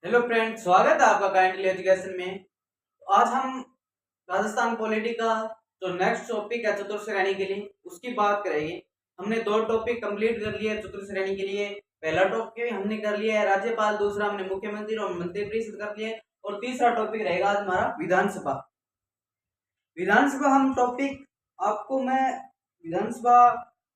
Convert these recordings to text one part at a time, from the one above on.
Hello friend, स्वागत है आपका काइंडली एजुकेशन में। तो आज हम राजस्थान पॉलिटी का जो नेक्स्ट टॉपिक है चतुर्थ श्रेणी के लिए उसकी बात करेंगे। हमने दो टॉपिक कंप्लीट कर लिए चतुर्थ श्रेणी के लिए। पहला टॉपिक हमने कर लिया है राज्यपाल, दूसरा हमने मुख्यमंत्री और मंत्रिपरिषद कर लिए और तीसरा टॉपिक रहेगा आज हमारा विधानसभा। विधानसभा हम टॉपिक आपको मैं विधानसभा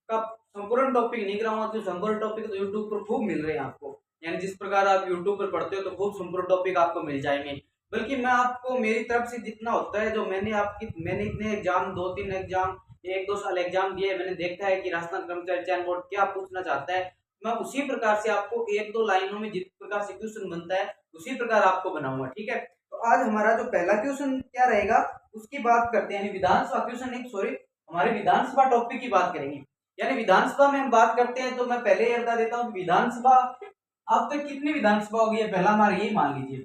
का संपूर्ण टॉपिक नहीं कराऊंगा, तो संपूर्ण टॉपिक तो यूट्यूब पर खूब मिल रहे हैं आपको, यानी जिस प्रकार आप यूट्यूब पर पढ़ते हो तो खूब संपूर्ण टॉपिक आपको मिल जाएंगे। बल्कि मैं आपको मेरी तरफ से जितना होता है, जो मैंने इतने एग्जाम, 2-3 एग्जाम, 1-2 साल एग्जाम दिए, मैंने देखा है कि राजस्थान कर्मचारी चयन बोर्ड क्या पूछना चाहता है। मैं उसी प्रकार से आपको 1-2 लाइनों में जिस प्रकार से क्वेश्चन बनता है उसी प्रकार आपको बनाऊंगा, ठीक है। तो आज हमारा जो पहला क्वेश्चन क्या रहेगा उसकी बात करते हैं, यानी विधानसभा क्वेश्चन नहीं, सॉरी, हमारे विधानसभा टॉपिक की बात करेंगे। यानी विधानसभा में हम बात करते हैं तो मैं पहले ये बता देता हूँ विधानसभा अब तक कितनी विधानसभा होगी है। पहला हमारा यही मान लीजिए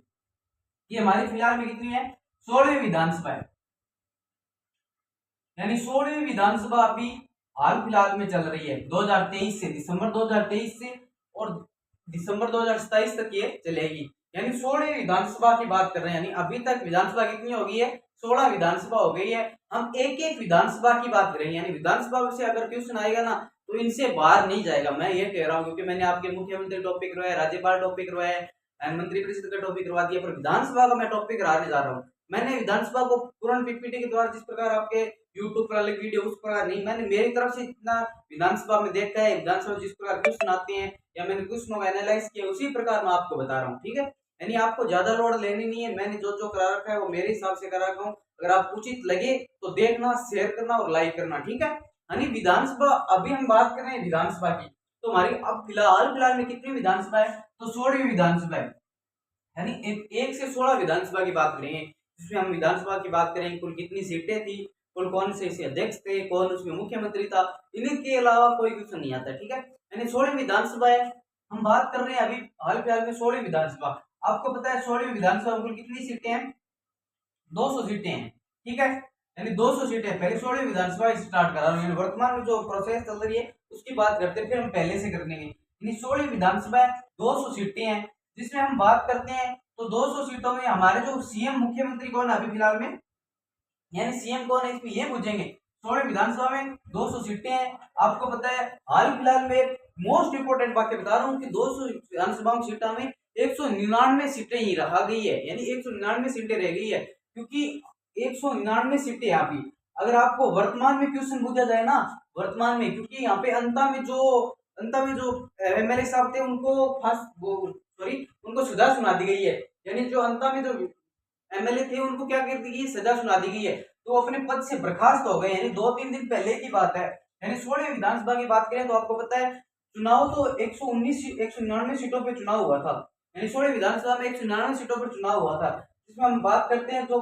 कि हमारी फिलहाल में कितनी है, 16वीं विधानसभा है। यानी 16वीं विधानसभा अभी हाल फिलहाल में चल रही है 2023 से, दिसंबर 2023 से और दिसंबर 2027 तक ये चलेगी। यानी 16वीं विधानसभा की बात कर रहे हैं। यानी अभी तक विधानसभा कितनी हो गई है, 16 विधानसभा हो गई है। हम एक एक विधानसभा की बात करेंगे। यानी विधानसभा से अगर क्वेश्चन आएगा ना तो इनसे बाहर नहीं जाएगा, मैं ये कह रहा हूँ, क्योंकि मैंने आपके मुख्यमंत्री टॉपिक करवाया, राज्यपाल टॉपिक करवाया, मंत्रिपरिषद का टॉपिक करवा दिया, पर विधानसभा का मैं टॉपिक कराने जा रहा हूँ। मैंने विधानसभा को पूर्ण पीपीटी के द्वारा जिस प्रकार आपके यूट्यूब पर अलग वीडियो उस प्रकार नहीं, मैंने मेरी तरफ से इतना विधानसभा में देखा है, विधानसभा जिस प्रकार क्वेश्चन आते हैं या मैंने क्वेश्चनों को एनालाइज किया उसी प्रकार मैं आपको बता रहा हूँ, ठीक है। यानी आपको ज्यादा लोड लेनी नहीं है, मैंने जो जो करा रखा है वो मेरे हिसाब से करा रखा हूँ। अगर आप उचित लगे तो देखना, शेयर करना और लाइक करना, ठीक है। यानी विधानसभा अभी हम बात कर रहे हैं विधानसभा की, तो हमारी अब फिलहाल में कितनी विधानसभा है, तो 16वीं विधानसभा है। यानी एक से 16 विधानसभा की बात करेंगे, जिसमें हम विधानसभा की बात करेंगे कुल कितनी सीटें थी, कुल कौन से इसे अध्यक्ष थे, कौन उसमें मुख्यमंत्री था, इनके अलावा कोई क्वेश्चन नहीं आता, ठीक है। यानी 16वीं विधानसभा है, हम बात कर रहे हैं अभी हाल फिलहाल में 16वीं विधानसभा। आपको पता है 16वीं विधानसभा में कुल कितनी सीटें हैं, 200 सीटें हैं, ठीक है। यानी 200 सीटें, पहले 16वीं विधानसभा स्टार्ट करा रहा हूँ, वर्तमान में जो प्रोसेस चल रही है उसकी बात करते हैं, फिर हम पहले से कर लेंगे। यानी 16वीं विधानसभा है, 200 सीटें हैं, जिसमें हम बात करते हैं तो 200 सीटों में हमारे जो सीएम मुख्यमंत्री कौन है अभी फिलहाल में, यानी सीएम कौन है इसमें ये पूछेंगे। 16वीं विधानसभा में 200 सीटें हैं। आपको पता है हाल फिलहाल में मोस्ट इंपोर्टेंट बात बता रहा हूँ कि 200 विधानसभा सीटों में 199 सीटें ही रह गई है, यानी 199 सीटें रह गई है, क्योंकि 199 सीटें यहाँ पे अगर आपको वर्तमान में क्वेश्चन पूछा जाए ना, वर्तमान में, क्योंकि यहाँ पे अंता में जो एमएलए साहब थे उनको उनको सजा सुना दी गई है। यानी जो अंता में जो एमएलए थे उनको क्या कर दी गई, सजा सुना दी गई है, तो अपने पद से बर्खास्त हो गए। यानी 2-3 दिन पहले की बात है। यानी 16वीं विधानसभा की बात करें तो आपको पता है चुनाव तो 199 सीटों पे चुनाव हुआ था। यानी 16वीं विधानसभा में 199 सीटों पर चुनाव हुआ था, जिसमें हम बात करते हैं तो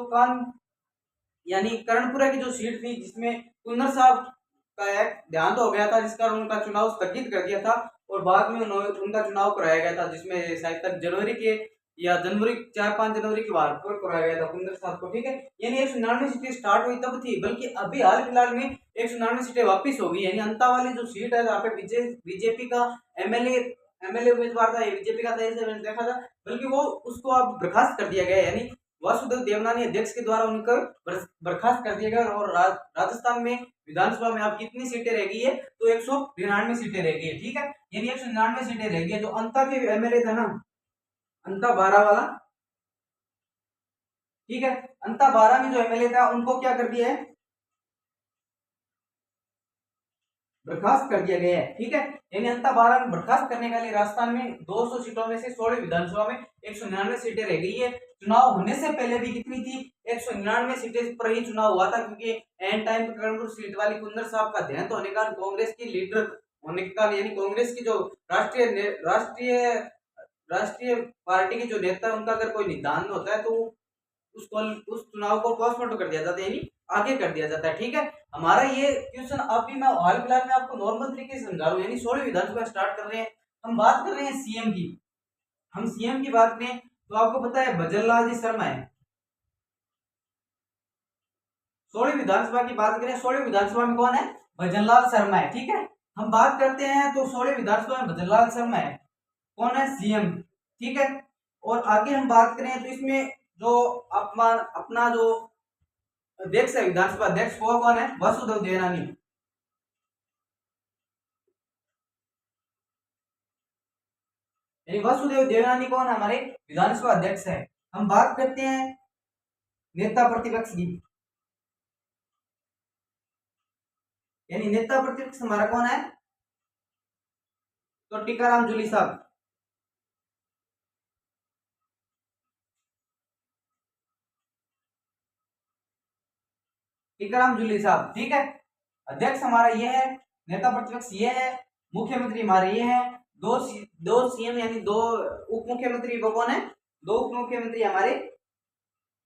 यानी कर्णपुरा की जो सीट थी, जिसमें कुन्नर साहब का एक देहांत हो गया था, जिस कारण उनका चुनाव स्थगित कर दिया था और बाद में उनका चुनाव कराया गया था, जिसमें शायद तक जनवरी के या जनवरी 4-5 जनवरी के बाद कराया गया था कुंदर साहब को, ठीक है। यानी 199 सीटें स्टार्ट हुई तब थी, बल्कि अभी हाल फिलहाल में 199 सीटें वापस हो गई। यानी अंता वाली जो सीट है जहाँ पे बीजेपी का एमएलए उम्मीदवार था, ये बीजेपी का था, ऐसे मैंने देखा था, बल्कि वो उसको अब बर्खास्त कर दिया गया। यानी वासुदेव देवनानी अध्यक्ष के द्वारा उनको बर्खास्त कर दिया गया और राजस्थान में विधानसभा में अब कितनी सीटें रह गई है, तो 199 सीटें रह गई है, ठीक है। यानी 199 सीटें रह गई है। जो अंता के एमएलए था ना, अंता 12 वाला, ठीक है, अंता 12 में जो एमएलए था उनको क्या कर दिया है, बर्खास्त कर दिया गया है, ठीक है। यानी अंता 12 में बर्खास्त करने के लिए राजस्थान में 200 सीटों में से 16 विधानसभा में 199 सीटें रह गई है। चुनाव होने से पहले भी कितनी थी, 199 सीटें पर ही चुनाव हुआ था, क्योंकि एंड टाइम पर कर्णपुर सीट वाली कुंदर साहब का देहांत होने का, कांग्रेस की लीडर होने के कारण, यानी कांग्रेस की जो राष्ट्रीय राष्ट्रीय पार्टी के जो नेता है उनका अगर कोई निधन होता है तो उस चुनाव को पोस्टपोन कर दिया जाता है, यानी आगे कर दिया जाता है, ठीक है। हमारा ये क्वेश्चन अभी मैं हाल फिलहाल में आपको नॉर्मल तरीके से समझा रहा हूँ। यानी 16वीं विधानसभा स्टार्ट कर रहे हैं, हम बात कर रहे हैं सीएम की। हम सीएम की बात करें तो आपको पता है भजनलाल जी शर्मा है। 16वीं विधानसभा की बात करें, 16वीं विधानसभा में कौन है, भजनलाल शर्मा है, ठीक है। हम बात करते हैं तो 16वीं विधानसभा में भजनलाल शर्मा है, कौन है, सीएम, ठीक है। और आगे हम बात करें तो इसमें जो अपना जो अध्यक्ष है, विधानसभा अध्यक्ष, वो कौन है? वासुदेव देवनानी। वासुदेव देवनानी कौन है? हमारे विधानसभा अध्यक्ष है। हम बात करते हैं नेता प्रतिपक्ष की, यानी नेता प्रतिपक्ष हमारा कौन है? तो टीकाराम जूली साहब। टीकाराम जूली साहब, ठीक है। अध्यक्ष हमारा ये है, नेता प्रतिपक्ष ये है, मुख्यमंत्री हमारे ये है, दो सीएम यानी दो उप मुख्यमंत्री, वो कौन है? दो उप मुख्यमंत्री हमारे,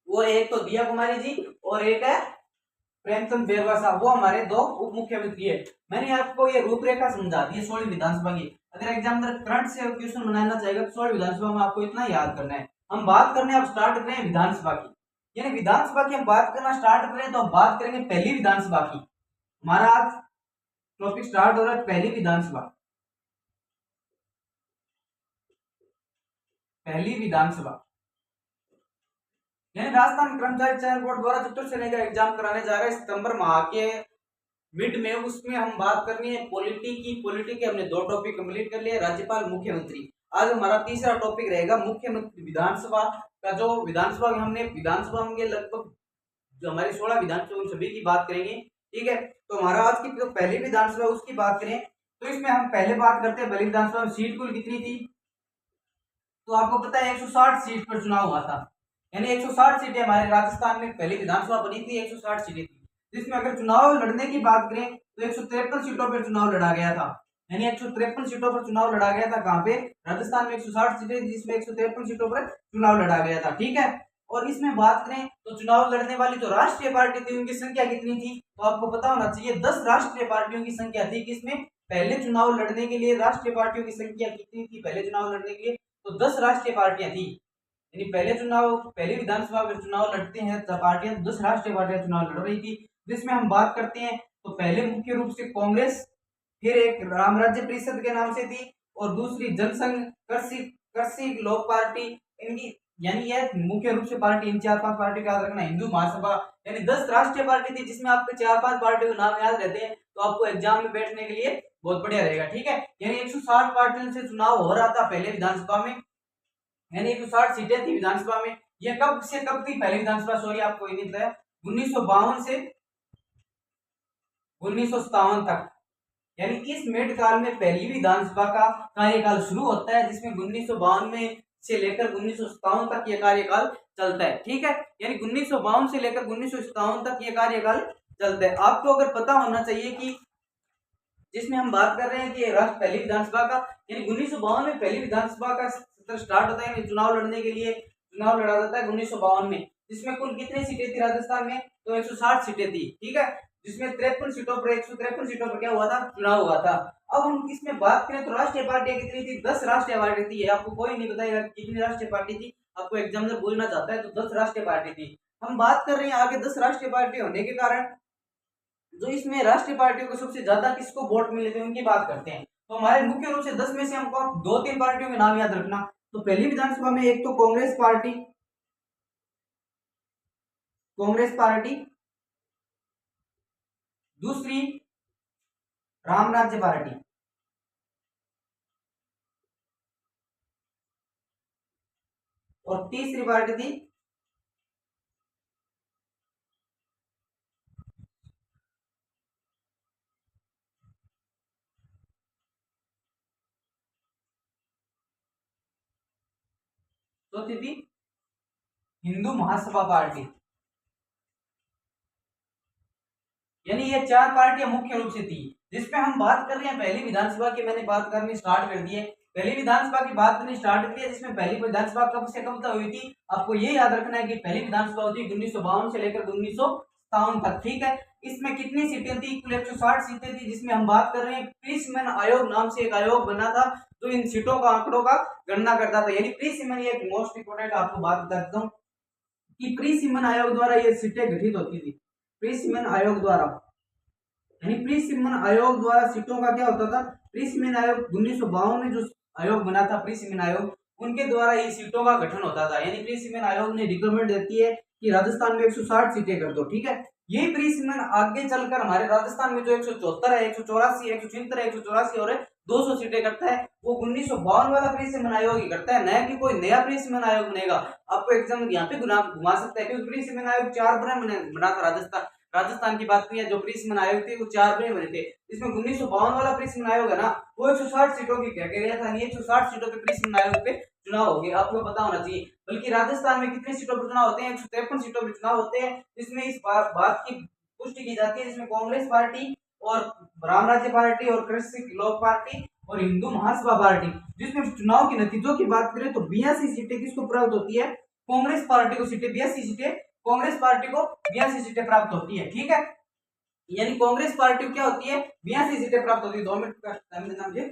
वो एक तो दिया कुमारी जी और एक है प्रेमचंद बेरवा साहब, वो हमारे दो उप मुख्यमंत्री है। मैंने आपको ये रूपरेखा समझा दी है 16वीं विधानसभा की। अगर एग्जामिनर करंट से क्वेश्चन बनाना चाहेगा तो 16वीं विधानसभा में आपको इतना याद करना है। हम बात करने अब स्टार्ट करें विधानसभा की, यानी विधानसभा की हम बात करना स्टार्ट करें तो हम बात करेंगे पहली विधानसभा की। हमारा आज टॉपिक स्टार्ट हो रहा है पहली विधानसभा। पहली विधानसभा यानी राजस्थान कर्मचारी चयन बोर्ड द्वारा चतुर्थ श्रेणी का एग्जाम कराने जा रहे हैं सितंबर माह के मिड में। उसमें हम बात करनी है पॉलिटी के हमने दो टॉपिक कंप्लीट कर लिए, राज्यपाल, मुख्यमंत्री। आज हमारा तीसरा टॉपिक रहेगा मुख्यमंत्री। विधानसभा का जो विधानसभा हमने विधानसभा में लगभग जो हमारी 16 विधानसभा उन सभी की बात करेंगे, ठीक है। तो हमारा आज की जो पहली विधानसभा उसकी बात करें तो इसमें हम पहले बात करते हैं पहली विधानसभा में सीट कुल कितनी थी। तो आपको पता है 160 सीट पर चुनाव हुआ था, यानी 160 सीटें हमारे राजस्थान में पहली विधानसभा बनी थी, 160 सीटें थी। जिसमें अगर चुनाव लड़ने की बात करें तो 153 सीटों पर चुनाव लड़ा गया था, यानी 153 सीटों पर चुनाव लड़ा गया था। कहां पे? राजस्थान में 160 सीटें थी जिसमें 153 सीटों पर चुनाव लड़ा गया था, ठीक है। और इसमें बात करें तो चुनाव लड़ने वाली जो राष्ट्रीय पार्टी थी उनकी संख्या कितनी थी? तो आपको पता होना चाहिए 10 राष्ट्रीय पार्टियों की संख्या थी। किसमें? पहले चुनाव लड़ने के लिए राष्ट्रीय पार्टियों की संख्या कितनी थी? पहले चुनाव लड़ने के लिए तो 10 राष्ट्रीय पार्टियां थी, यानी पहली विधानसभा में चुनाव लड़ते हैं पार्टियां, 10 राष्ट्रीय पार्टियां चुनाव लड़ रही थी। जिसमें हम बात करते हैं तो पहले मुख्य रूप से कांग्रेस, फिर एक राम राज्य परिषद के नाम से थी और दूसरी जनसंघ कृषि कृषि लोक पार्टी। इनकी यानी यह मुख्य रूप से पार्टी, इन 4-5 पार्टी का याद रखना। हिंदू महासभा, यानी 10 राष्ट्रीय पार्टी थी जिसमें आपके 4-5 पार्टियों के नाम याद रहते हैं तो आपको एग्जाम में बैठने के लिए बहुत बढ़िया रहेगा, ठीक है। यानी 160 पार्टियों से चुनाव हो रहा था पहले विधानसभा में, यानी 160 सीटें थी विधानसभा में। यह कब से कब थी पहली विधानसभा? सॉरी आपको ये नहीं बताया, 1952 से 1957 तक, यानी इस मेट काल में पहली विधानसभा का कार्यकाल शुरू होता है, जिसमें 1952 से लेकर 1957 तक यह कार्यकाल चलता है, ठीक है। यानी 1952 से लेकर 1957 तक यह कार्यकाल चलता है। आपको अगर पता होना चाहिए कि जिसमें हम बात कर रहे हैं कि राष्ट्र पहली विधानसभा का, यानी 1952 में पहली विधानसभा का सत्र स्टार्ट होता है, चुनाव लड़ने के लिए चुनाव लड़ा जाता है 1952 में। जिसमें कुल कितनी सीटें थी राजस्थान में? तो 160 सीटें थी, ठीक है। जिसमें 153 सीटों पर क्या हुआ था? चुनाव हुआ था। अब हम इसमें बात करें तो राष्ट्रीय पार्टियां कितनी थी? 10 राष्ट्रीय पार्टी थी। आपको कोई नहीं बताएगा कितनी राष्ट्रीय पार्टी थी, आपको एग्जामिनर बोलना चाहता है तो 10 राष्ट्रीय पार्टी थी। हम बात कर रहे हैं आगे 10 राष्ट्रीय पार्टी होने के कारण जो इसमें राष्ट्रीय पार्टियों को सबसे ज्यादा किसको वोट मिले थे उनकी बात करते हैं। तो हमारे मुख्य रूप से 10 में से हमको 2-3 पार्टियों के नाम याद रखना। तो पहली विधानसभा में एक तो कांग्रेस पार्टी, दूसरी राम राज्य पार्टी, और तीसरी पार्टी थी चौथी थी हिंदू महासभा पार्टी। यानी ये 4 पार्टियां मुख्य रूप से थी। जिसपे हम बात कर रहे हैं पहली विधानसभा की, मैंने बात करनी स्टार्ट कर दी है। पहली विधानसभा की बात करनी स्टार्ट कर दी है, जिसमें पहली विधानसभा कब से कब तक हुई थी? आपको ये याद रखना है कि पहली विधानसभा हुई थी 1952 से लेकर 1957 तक, ठीक है। इसमें कितनी सीटें थी? कुल 160 सीटें थी। जिसमें हम बात कर रहे हैं प्री सिमन आयोग नाम से एक आयोग बना था जो इन सीटों का आंकड़ों का गणना करता था। यानी प्री सिमन, ये मोस्ट इंपोर्टेंट आपको बात बता देता हूँ कि प्री सिमन आयोग द्वारा ये सीटें गठित होती थी। प्री सिमन आयोग द्वारा, यानी प्री सिमन आयोग द्वारा सीटों का क्या होता था? प्री सिमन आयोग 1952 में जो आयोग बना था प्री सिमन आयोग, उनके द्वारा ये सीटों का गठन होता था। यानी प्री सीमेन आयोग ने रिकमेंड देती है कि राजस्थान में 160 सीटें कर दो, ठीक है। यही प्री सीमेन आगे चलकर हमारे राजस्थान में जो 174 है, 184, 176 है, 184 और 200 सीटें करता है, वो 1952 वाला प्री सीमेन आयोग ही करता है, नया कि कोई नया प्री सीमेन आयोग बनेगा। आपको एग्जाम यहाँ पे घुमा सकता है, क्योंकि प्री सीमेन आयोग 4 बना था। राजस्थान की बात की है, जो प्री सीमेन आयोग थे वो 4 बने थे। इसमें 1952 वाला प्री सीमेन आयोग है ना, वो 160 सीटों की कह गया था, 160 सीटों के प्री सीमेन आयोग पे चुनाव हो गए, आपको पता होना चाहिए। बल्कि राजस्थान में कितनी सीटों पर चुनाव होते हैं, 153 सीटों पर चुनाव होते हैं। इसमें इस बात की पुष्टि की जाती है, जिसमें कांग्रेस पार्टी और राम राज्य पार्टी और कृषि लोक पार्टी और हिंदू महासभा पार्टी, जिसमें चुनाव के नतीजों की बात करें तो 82 सीटें किसको प्राप्त होती है, कांग्रेस पार्टी को सीटें 82 सीटें, कांग्रेस पार्टी को 82 सीटें प्राप्त होती है, ठीक है। यानी कांग्रेस पार्टी क्या होती है, 82 सीटें प्राप्त होती है। 2 मिनट का टाइम देना मुझे।